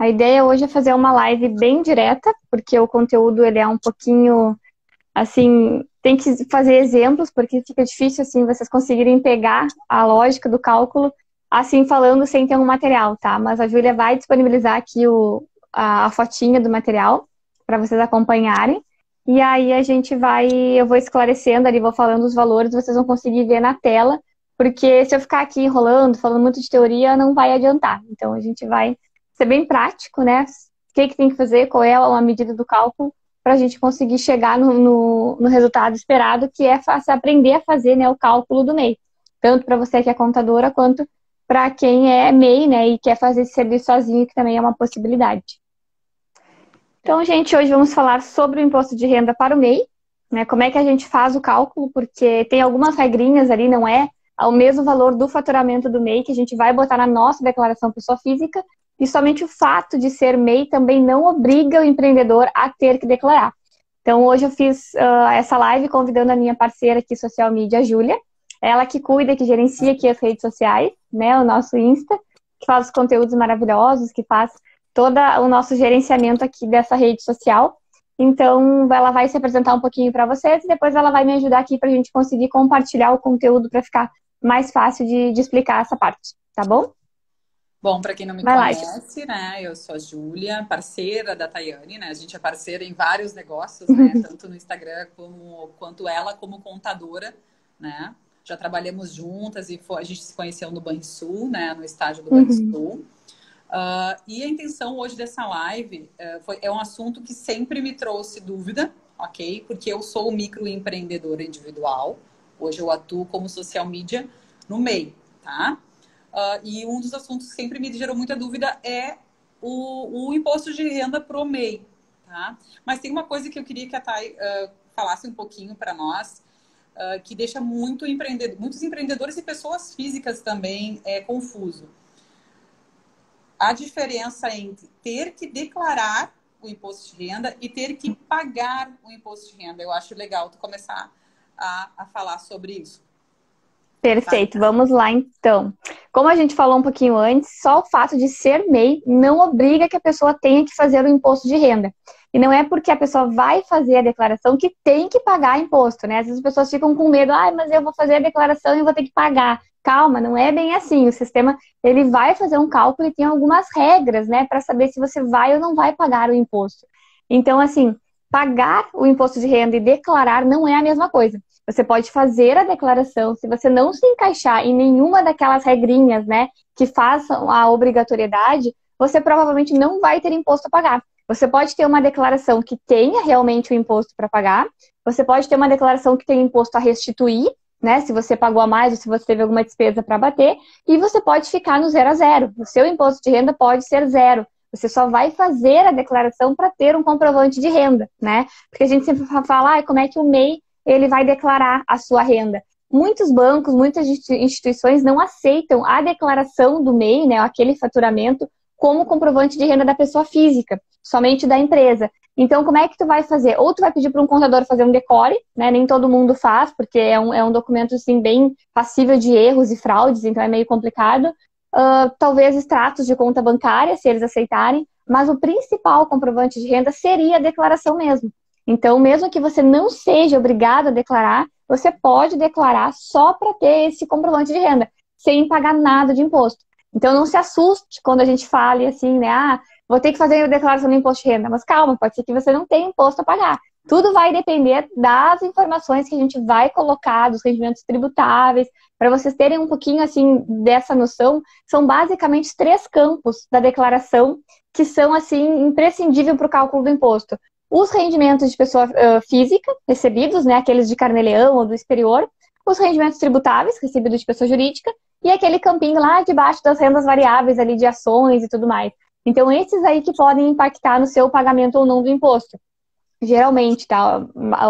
A ideia hoje é fazer uma live bem direta, porque o conteúdo ele é um pouquinho, assim, tem que fazer exemplos, porque fica difícil, assim, vocês conseguirem pegar a lógica do cálculo, assim, falando sem ter um material, tá? Mas a Júlia vai disponibilizar aqui a fotinha do material para vocês acompanharem. E aí eu vou esclarecendo ali, vou falando os valores, vocês vão conseguir ver na tela, porque se eu ficar aqui enrolando, falando muito de teoria, não vai adiantar. Então a gente vai ser bem prático, né? O que tem que fazer, qual é a medida do cálculo, para a gente conseguir chegar no resultado esperado, que é aprender a fazer, né, o cálculo do MEI. Tanto para você que é contadora, quanto para quem é MEI, né, e quer fazer esse serviço sozinho, que também é uma possibilidade. Então, gente, hoje vamos falar sobre o imposto de renda para o MEI, né? Como é que a gente faz o cálculo, porque tem algumas regrinhas ali, não é ao mesmo valor do faturamento do MEI que a gente vai botar na nossa declaração pessoa física, e somente o fato de ser MEI também não obriga o empreendedor a ter que declarar. Então, hoje eu fiz essa live convidando a minha parceira aqui, social media, a Júlia, ela que cuida, que gerencia aqui as redes sociais, né? O nosso Insta, que faz os conteúdos maravilhosos, que faz todo o nosso gerenciamento aqui dessa rede social. Então, ela vai se apresentar um pouquinho para vocês e depois ela vai me ajudar aqui para a gente conseguir compartilhar o conteúdo para ficar mais fácil de explicar essa parte, tá bom? Bom, para quem não me Vai lá, conhece, né, eu sou a Júlia, parceira da Tayane, né, a gente é parceira em vários negócios, né, tanto no Instagram quanto ela como contadora, né, já trabalhamos juntas e a gente se conheceu no Banrisul, né, no estágio do Banrisul. E a intenção hoje dessa live é um assunto que sempre me trouxe dúvida, ok? Porque eu sou microempreendedora individual, hoje eu atuo como social media no MEI, tá? E um dos assuntos que sempre me gerou muita dúvida é o imposto de renda pro MEI, tá? Mas tem uma coisa que eu queria que a Thay falasse um pouquinho para nós, que deixa muitos empreendedores e pessoas físicas também confuso. A diferença entre ter que declarar o imposto de renda e ter que pagar o imposto de renda. Eu acho legal tu começar a falar sobre isso. Perfeito, vamos lá então. Como a gente falou um pouquinho antes, só o fato de ser MEI não obriga que a pessoa tenha que fazer o imposto de renda. E não é porque a pessoa vai fazer a declaração que tem que pagar imposto, né? Às vezes as pessoas ficam com medo, mas eu vou fazer a declaração e vou ter que pagar. Calma, não é bem assim. O sistema, ele vai fazer um cálculo e tem algumas regras, né, para saber se você vai ou não vai pagar o imposto. Então, assim, pagar o imposto de renda e declarar não é a mesma coisa. Você pode fazer a declaração, se você não se encaixar em nenhuma daquelas regrinhas, né, que façam a obrigatoriedade, você provavelmente não vai ter imposto a pagar. Você pode ter uma declaração que tenha realmente o imposto para pagar, você pode ter uma declaração que tenha imposto a restituir, né, se você pagou a mais ou se você teve alguma despesa para bater, e você pode ficar no 0 a 0. O seu imposto de renda pode ser 0. Você só vai fazer a declaração para ter um comprovante de renda, né? Porque a gente sempre fala, como é que o MEI ele vai declarar a sua renda. Muitos bancos, muitas instituições não aceitam a declaração do MEI, né, aquele faturamento, como comprovante de renda da pessoa física, somente da empresa. Então, como é que tu vai fazer? Ou tu vai pedir para um contador fazer um decore, né, nem todo mundo faz, porque é um documento assim, bem passível de erros e fraudes, então é meio complicado. Talvez extratos de conta bancária, se eles aceitarem, mas o principal comprovante de renda seria a declaração mesmo. Então, mesmo que você não seja obrigado a declarar, você pode declarar só para ter esse comprovante de renda, sem pagar nada de imposto. Então, não se assuste quando a gente fale assim, né? Vou ter que fazer a declaração do imposto de renda. Mas calma, pode ser que você não tenha imposto a pagar. Tudo vai depender das informações que a gente vai colocar, dos rendimentos tributáveis. Para vocês terem um pouquinho assim dessa noção, são basicamente 3 campos da declaração que são assim imprescindíveis para o cálculo do imposto. Os rendimentos de pessoa física recebidos, né, aqueles de carnê-leão ou do exterior, os rendimentos tributáveis recebidos de pessoa jurídica e aquele campinho lá debaixo das rendas variáveis ali de ações e tudo mais. Então, esses aí que podem impactar no seu pagamento ou não do imposto. Geralmente, tá?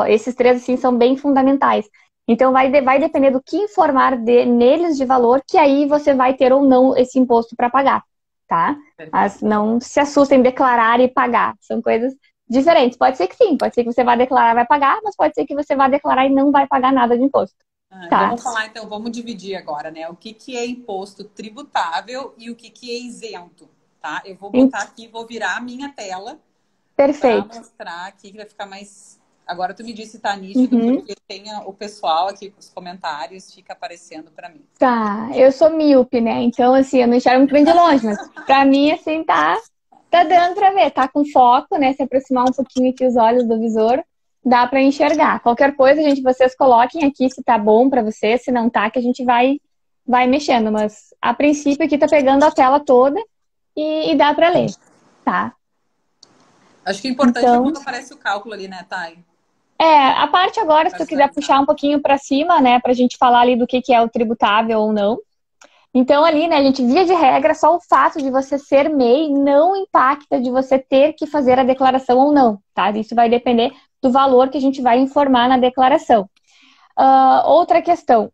Esses 3, assim, são bem fundamentais. Então, vai depender do que informar neles de valor, que aí você vai ter ou não esse imposto para pagar, tá? Mas não se assustem em declarar e pagar. São coisas diferentes. Pode ser que sim, pode ser que você vá declarar e vai pagar, mas pode ser que você vá declarar e não vai pagar nada de imposto. Tá. Vamos falar, vamos dividir agora, né? O que é imposto tributável e o que é isento, tá? Eu vou botar aqui, vou virar a minha tela Perfeito. para mostrar aqui, que vai ficar mais... Agora tu me disse se tá nítido, porque tem o pessoal aqui com os comentários, fica aparecendo para mim. Tá, eu sou míope, né? Então, assim, eu não enxergo muito bem de longe, mas pra mim, assim, tá dando pra ver. Tá com foco, né? Se aproximar um pouquinho aqui os olhos do visor, dá pra enxergar. Qualquer coisa, gente, vocês coloquem aqui se tá bom pra vocês, se não tá, que a gente vai mexendo. Mas, a princípio, aqui tá pegando a tela toda e dá pra ler, tá? Acho que o importante é quando aparece o cálculo ali, né, Thay? A parte agora, se tu quiser puxar um pouquinho para cima, né, pra gente falar ali do que é o tributável ou não. Então ali, né, a gente, via de regra, só o fato de você ser MEI não impacta de você ter que fazer a declaração ou não, tá? Isso vai depender do valor que a gente vai informar na declaração. Outra questão,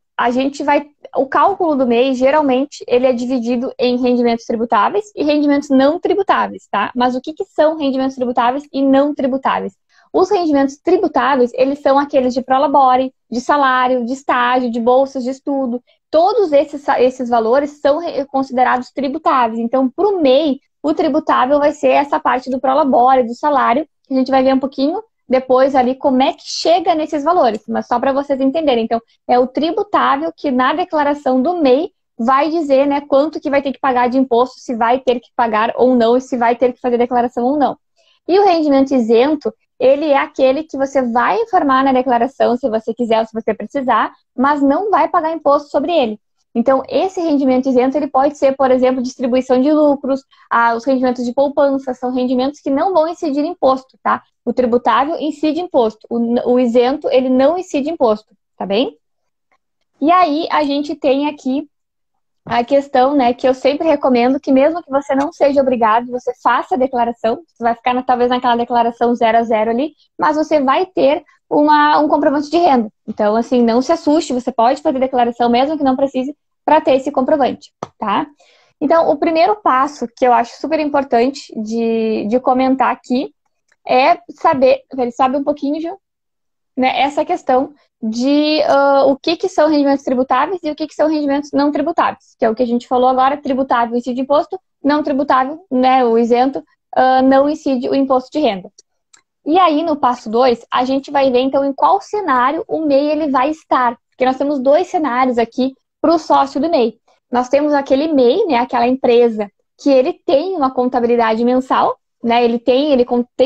o cálculo do MEI, geralmente, ele é dividido em rendimentos tributáveis e rendimentos não tributáveis, tá? Mas o que são rendimentos tributáveis e não tributáveis? Os rendimentos tributáveis, eles são aqueles de prolabore, de salário, de estágio, de bolsas de estudo. Todos esses valores são considerados tributáveis. Então, para o MEI, o tributável vai ser essa parte do prolabore, do salário, que a gente vai ver um pouquinho depois ali como é que chega nesses valores. Mas só para vocês entenderem. Então, é o tributável que na declaração do MEI vai dizer, né, quanto que vai ter que pagar de imposto, se vai ter que pagar ou não, e se vai ter que fazer declaração ou não. E o rendimento isento, ele é aquele que você vai informar na declaração, se você quiser ou se você precisar, mas não vai pagar imposto sobre ele. Então, esse rendimento isento, ele pode ser, por exemplo, distribuição de lucros, os rendimentos de poupança, são rendimentos que não vão incidir imposto, tá? O tributável incide imposto, o isento, ele não incide imposto, tá bem? E aí, a gente tem aqui a questão, né, que eu sempre recomendo que mesmo que você não seja obrigado, você faça a declaração. Você vai ficar talvez naquela declaração 0 a 0 ali, mas você vai ter um comprovante de renda. Então, assim, não se assuste, você pode fazer declaração mesmo que não precise para ter esse comprovante, tá? Então, o primeiro passo que eu acho super importante de comentar aqui é saber um pouquinho, Ju, né, essa questão de o que são rendimentos tributáveis e o que são rendimentos não tributáveis, que é o que a gente falou agora. Tributável incide imposto, não tributável, né, o isento, não incide o imposto de renda. E aí, no passo 2, a gente vai ver, então, em qual cenário o MEI ele vai estar. Porque nós temos dois cenários aqui para o sócio do MEI. Nós temos aquele MEI, né, aquela empresa que ele tem uma contabilidade mensal, né, ele tem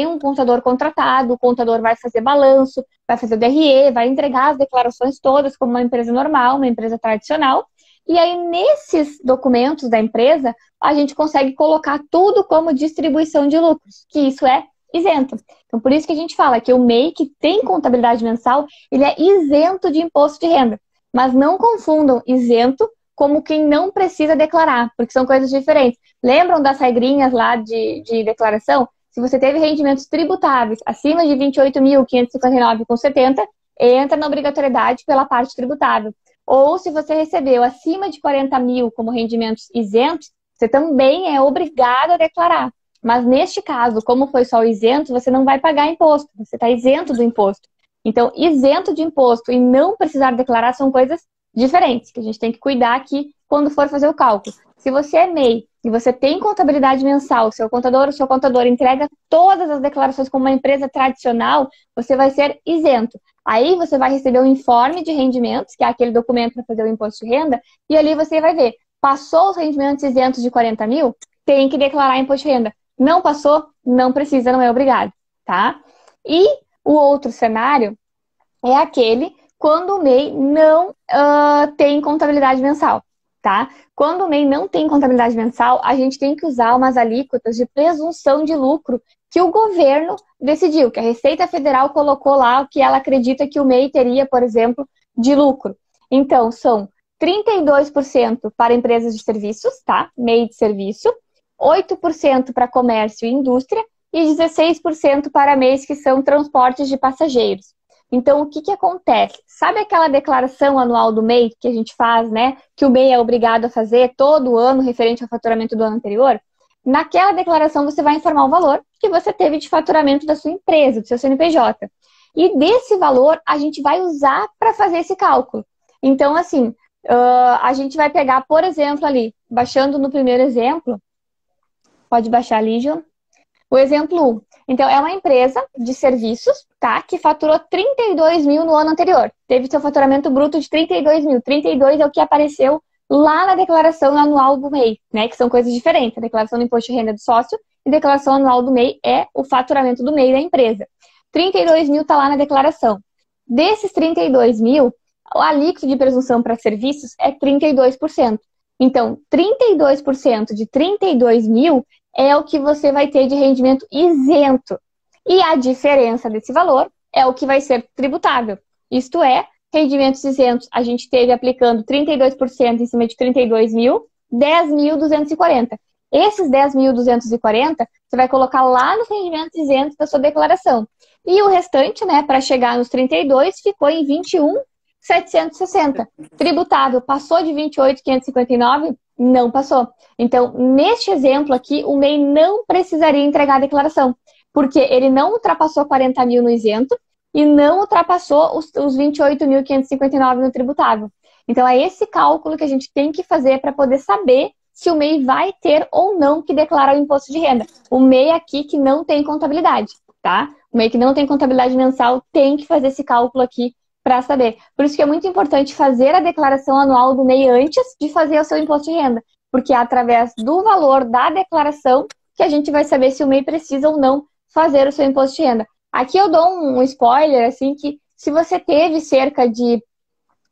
um contador contratado, o contador vai fazer balanço, vai fazer o DRE, vai entregar as declarações todas como uma empresa normal, uma empresa tradicional. E aí, nesses documentos da empresa, a gente consegue colocar tudo como distribuição de lucros, que isso é isento. Então, por isso que a gente fala que o MEI que tem contabilidade mensal, ele é isento de imposto de renda. Mas não confundam isento como quem não precisa declarar, porque são coisas diferentes. Lembram das regrinhas lá de declaração? Se você teve rendimentos tributáveis acima de 28.559,70, entra na obrigatoriedade pela parte tributável. Ou se você recebeu acima de 40 mil como rendimentos isentos, você também é obrigado a declarar. Mas neste caso, como foi só o isento, você não vai pagar imposto, você está isento do imposto. Então, isento de imposto e não precisar declarar são coisas diferentes, que a gente tem que cuidar aqui quando for fazer o cálculo. Se você é MEI e você tem contabilidade mensal, o seu contador entrega todas as declarações como uma empresa tradicional, você vai ser isento. Aí você vai receber um informe de rendimentos, que é aquele documento para fazer o imposto de renda, e ali você vai ver, passou os rendimentos isentos de 40 mil, tem que declarar imposto de renda. Não passou, não precisa, não é obrigado, tá? E o outro cenário é aquele quando o MEI não tem contabilidade mensal, tá? Quando o MEI não tem contabilidade mensal, a gente tem que usar umas alíquotas de presunção de lucro que o governo decidiu, que a Receita Federal colocou lá o que ela acredita que o MEI teria, por exemplo, de lucro. Então, são 32% para empresas de serviços, tá? MEI de serviço, 8% para comércio e indústria e 16% para MEIs que são transportes de passageiros. Então, o que acontece? Sabe aquela declaração anual do MEI que a gente faz, né? Que o MEI é obrigado a fazer todo ano referente ao faturamento do ano anterior? Naquela declaração, você vai informar o valor que você teve de faturamento da sua empresa, do seu CNPJ. E desse valor, a gente vai usar para fazer esse cálculo. Então, assim, a gente vai pegar, por exemplo, ali, baixando no primeiro exemplo, Pode baixar ali, João. O exemplo 1. Então, é uma empresa de serviços, tá? Que faturou 32 mil no ano anterior. Teve seu faturamento bruto de 32 mil. 32 é o que apareceu lá na declaração anual do MEI, né? Que são coisas diferentes. A declaração do imposto de renda do sócio e a declaração anual do MEI é o faturamento do MEI da empresa. 32 mil está lá na declaração. Desses 32 mil, o alíquota de presunção para serviços é 32%. Então, 32% de 32 mil é o que você vai ter de rendimento isento. E a diferença desse valor é o que vai ser tributável. Isto é, rendimentos isentos, a gente teve aplicando 32% em cima de 32 mil, 10.240. Esses 10.240, você vai colocar lá nos rendimentos isentos da sua declaração. E o restante, né, para chegar nos 32, ficou em 21.760. Tributável, passou de 28.559? Não passou. Então, neste exemplo aqui, o MEI não precisaria entregar a declaração, porque ele não ultrapassou 40 mil no isento e não ultrapassou os 28.559 no tributável. Então, é esse cálculo que a gente tem que fazer para poder saber se o MEI vai ter ou não que declarar o imposto de renda. O MEI aqui que não tem contabilidade, tá? O MEI que não tem contabilidade mensal tem que fazer esse cálculo aqui para saber. Por isso que é muito importante fazer a declaração anual do MEI antes de fazer o seu imposto de renda, porque é através do valor da declaração que a gente vai saber se o MEI precisa ou não fazer o seu imposto de renda. Aqui eu dou um spoiler, assim, que se você teve cerca de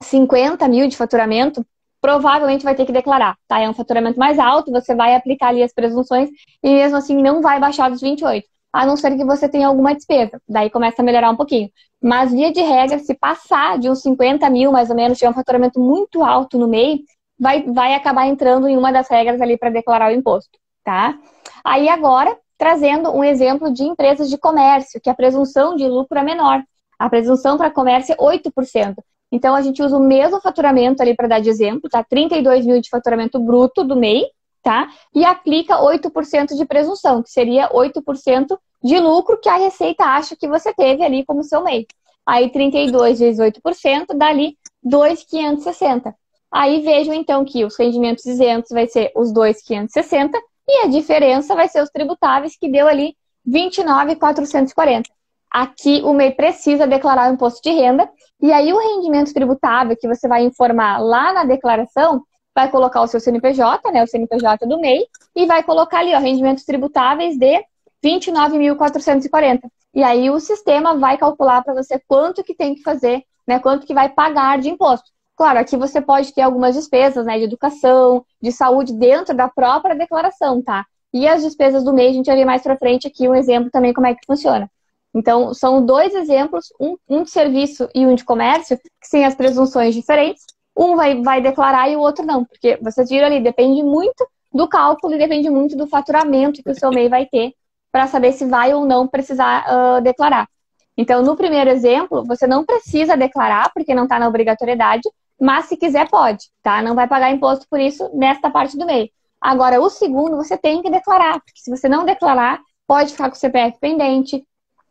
50 mil de faturamento, provavelmente vai ter que declarar, tá? É um faturamento mais alto, você vai aplicar ali as presunções e mesmo assim não vai baixar dos 28, a não ser que você tenha alguma despesa. Daí começa a melhorar um pouquinho. Mas, via de regra, se passar de uns 50 mil, mais ou menos, tiver um faturamento muito alto no MEI, vai acabar entrando em uma das regras ali para declarar o imposto, tá? Aí agora, trazendo um exemplo de empresas de comércio, que a presunção de lucro é menor. A presunção para comércio é 8%. Então, a gente usa o mesmo faturamento ali para dar de exemplo, tá? 32 mil de faturamento bruto do MEI, tá? E aplica 8% de presunção, que seria 8% de lucro que a Receita acha que você teve ali como seu MEI. Aí, 32 vezes 8%, dá ali 2.560. Aí, vejam, então, que os rendimentos isentos vai ser os 2.560 e a diferença vai ser os tributáveis, que deu ali 29.440. Aqui, o MEI precisa declarar o imposto de renda e aí o rendimento tributável que você vai informar lá na declaração vai colocar o seu CNPJ, né, o CNPJ do MEI, e vai colocar ali, ó, rendimentos tributáveis de 29.440. E aí o sistema vai calcular para você quanto que tem que fazer, né, quanto que vai pagar de imposto. Claro, aqui você pode ter algumas despesas, né, de educação, de saúde dentro da própria declaração, tá? E as despesas do MEI, a gente vai ver mais para frente aqui um exemplo também como é que funciona. Então, são dois exemplos, um de serviço e um de comércio, que têm as presunções diferentes. Um vai declarar e o outro não, porque vocês viram ali, depende muito do cálculo e depende muito do faturamento que o seu MEI vai ter para saber se vai ou não precisar declarar. Então, no primeiro exemplo, você não precisa declarar, porque não está na obrigatoriedade, mas se quiser pode, tá? Não vai pagar imposto por isso nesta parte do MEI. Agora, o segundo, você tem que declarar, porque se você não declarar, pode ficar com o CPF pendente,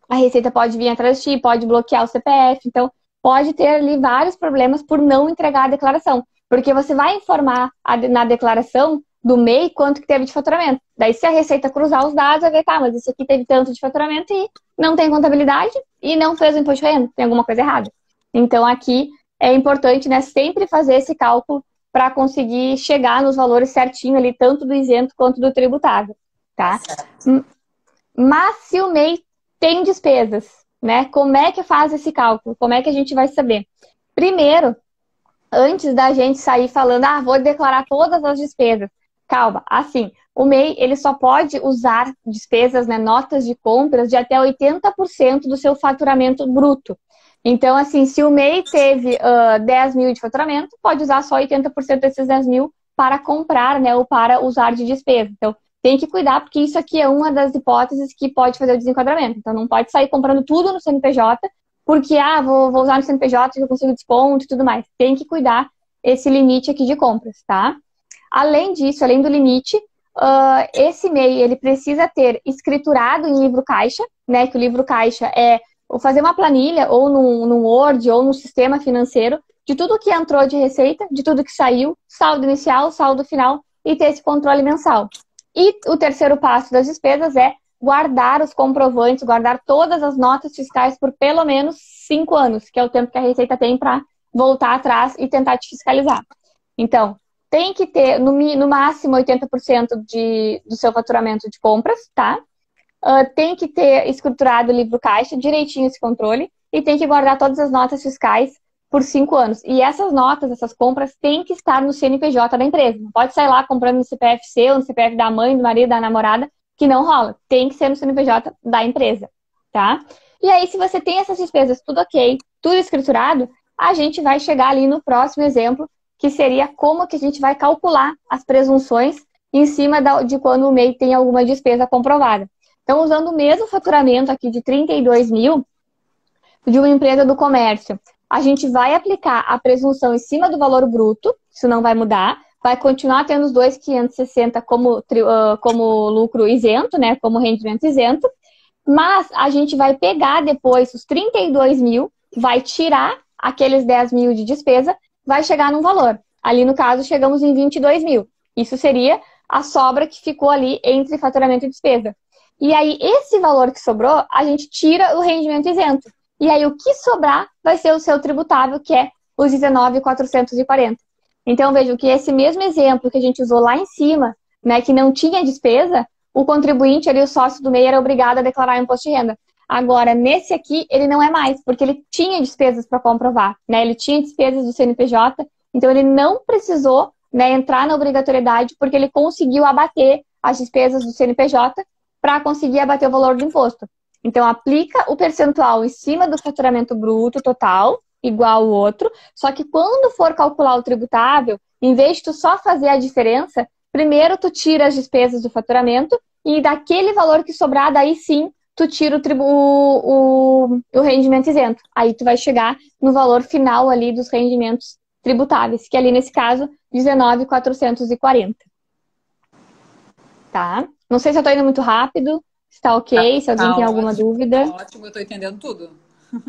a Receita pode vir atrás de ti, pode bloquear o CPF, então pode ter ali vários problemas por não entregar a declaração, porque você vai informar na declaração do MEI quanto que teve de faturamento. Daí, se a Receita cruzar os dados, vai ver, tá, mas isso aqui teve tanto de faturamento e não tem contabilidade e não fez o imposto de renda, tem alguma coisa errada. Então, aqui é importante, né, sempre fazer esse cálculo para conseguir chegar nos valores certinho ali, tanto do isento quanto do tributável, tá? Mas se o MEI tem despesas, né? Como é que faz esse cálculo? Como é que a gente vai saber? Primeiro, antes da gente sair falando, vou declarar todas as despesas. Calma, assim, o MEI, ele só pode usar despesas, né, notas de compras de até 80% do seu faturamento bruto. Então, assim, se o MEI teve 10 mil de faturamento, pode usar só 80% desses 10 mil para comprar, né, ou para usar de despesa. Então, tem que cuidar, porque isso aqui é uma das hipóteses que pode fazer o desenquadramento. Então, não pode sair comprando tudo no CNPJ, porque, vou usar no CNPJ que eu consigo desconto e tudo mais. Tem que cuidar esse limite aqui de compras, tá? Além disso, além do limite, esse MEI, ele precisa ter escriturado em livro caixa, né? Que o livro caixa é fazer uma planilha, ou num Word, ou num sistema financeiro, de tudo que entrou de receita, de tudo que saiu, saldo inicial, saldo final, e ter esse controle mensal. E o terceiro passo das despesas é guardar os comprovantes, guardar todas as notas fiscais por pelo menos 5 anos, que é o tempo que a Receita tem para voltar atrás e tentar te fiscalizar. Então, tem que ter no máximo 80% do seu faturamento de compras, tá? Tem que ter escriturado o livro caixa, direitinho esse controle, e tem que guardar todas as notas fiscais por 5 anos. E essas notas, essas compras, têm que estar no CNPJ da empresa. Não pode sair lá comprando no CPF seu, no CPF da mãe, do marido, da namorada, que não rola. Tem que ser no CNPJ da empresa, tá? E aí, se você tem essas despesas tudo ok, tudo escriturado, a gente vai chegar ali no próximo exemplo, que seria como que a gente vai calcular as presunções em cima de quando o MEI tem alguma despesa comprovada. Então, usando o mesmo faturamento aqui de 32 mil de uma empresa do comércio, a gente vai aplicar a presunção em cima do valor bruto, isso não vai mudar, vai continuar tendo os 2.560 como lucro isento, né, como rendimento isento, mas a gente vai pegar depois os 32 mil, vai tirar aqueles 10 mil de despesa, vai chegar num valor. Ali, no caso, chegamos em 22 mil. Isso seria a sobra que ficou ali entre faturamento e despesa. E aí, esse valor que sobrou, a gente tira o rendimento isento. E aí, o que sobrar vai ser o seu tributável, que é os 19.440. Então, vejam que esse mesmo exemplo que a gente usou lá em cima, né, que não tinha despesa, o contribuinte, ali, o sócio do MEI, era obrigado a declarar imposto de renda. Agora, nesse aqui, ele não é mais, porque ele tinha despesas para comprovar, né? Ele tinha despesas do CNPJ, então ele não precisou, né, entrar na obrigatoriedade, porque ele conseguiu abater as despesas do CNPJ para conseguir abater o valor do imposto. Então, aplica o percentual em cima do faturamento bruto total, igual o outro, só que quando for calcular o tributável, em vez de tu só fazer a diferença, primeiro tu tira as despesas do faturamento e daquele valor que sobrar, daí sim, tu tira o rendimento isento. Aí tu vai chegar no valor final ali dos rendimentos tributáveis, que ali nesse caso, 19.440. Tá? Não sei se eu tô indo muito rápido, se tá ok, se alguém tem alguma dúvida. Tá ótimo, eu tô entendendo tudo.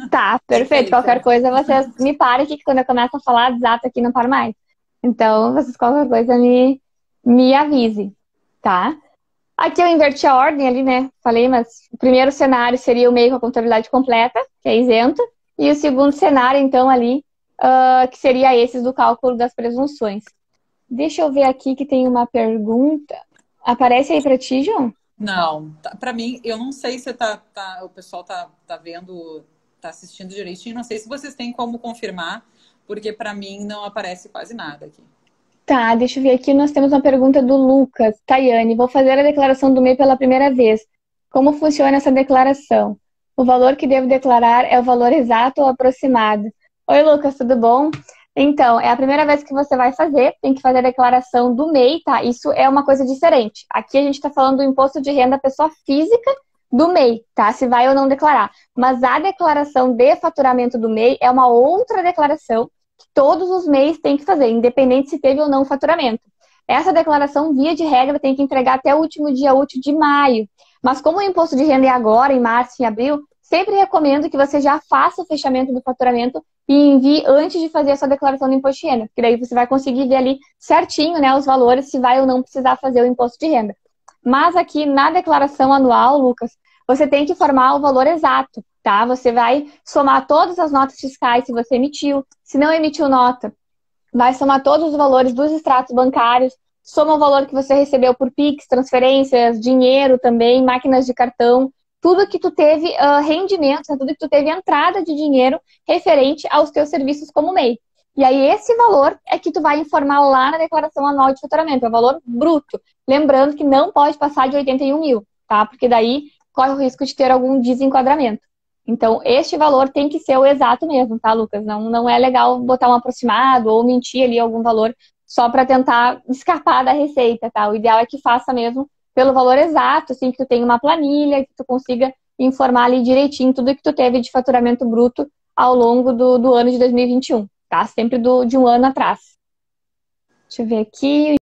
Tá, perfeito. Qualquer coisa, vocês me parem que quando eu começo a falar exato aqui não paro mais. Então, vocês qualquer coisa me avise, tá? Aqui eu inverti a ordem ali, né? Falei, mas o primeiro cenário seria o MEI com a contabilidade completa, que é isento, e o segundo cenário, então, ali, que seria esses do cálculo das presunções. Deixa eu ver aqui que tem uma pergunta. Aparece aí pra ti, João? Não, para mim, eu não sei se o pessoal tá vendo, tá assistindo direitinho, não sei se vocês têm como confirmar, porque para mim não aparece quase nada aqui. Tá, deixa eu ver aqui. Nós temos uma pergunta do Lucas. Tayane, vou fazer a declaração do MEI pela primeira vez. Como funciona essa declaração? O valor que devo declarar é o valor exato ou aproximado? Oi, Lucas, tudo bom? Então, é a primeira vez que você vai fazer, tem que fazer a declaração do MEI, tá? Isso é uma coisa diferente. Aqui a gente está falando do imposto de renda da pessoa física do MEI, tá? Se vai ou não declarar. Mas a declaração de faturamento do MEI é uma outra declaração que todos os MEIs têm que fazer, independente se teve ou não faturamento. Essa declaração, via de regra, tem que entregar até o último dia útil de maio. Mas como o imposto de renda é agora, em março, em abril, sempre recomendo que você já faça o fechamento do faturamento e envie antes de fazer a sua declaração do imposto de renda. Porque daí você vai conseguir ver ali certinho, né, os valores, se vai ou não precisar fazer o imposto de renda. Mas aqui na declaração anual, Lucas, você tem que informar o valor exato, tá? Você vai somar todas as notas fiscais se você emitiu. Se não emitiu nota, vai somar todos os valores dos extratos bancários, soma o valor que você recebeu por Pix, transferências, dinheiro também, máquinas de cartão, tudo que tu teve rendimentos, né? Tudo que tu teve entrada de dinheiro referente aos teus serviços como MEI. E aí esse valor é que tu vai informar lá na declaração anual de faturamento, é o valor bruto. Lembrando que não pode passar de 81 mil, tá? Porque daí corre o risco de ter algum desenquadramento. Então, este valor tem que ser o exato mesmo, tá, Lucas? Não é legal botar um aproximado ou mentir ali algum valor só para tentar escapar da receita, tá? O ideal é que faça mesmo pelo valor exato, assim, que tu tenha uma planilha, que tu consiga informar ali direitinho tudo que tu teve de faturamento bruto ao longo do ano de 2021, tá? Sempre de um ano atrás. Deixa eu ver aqui.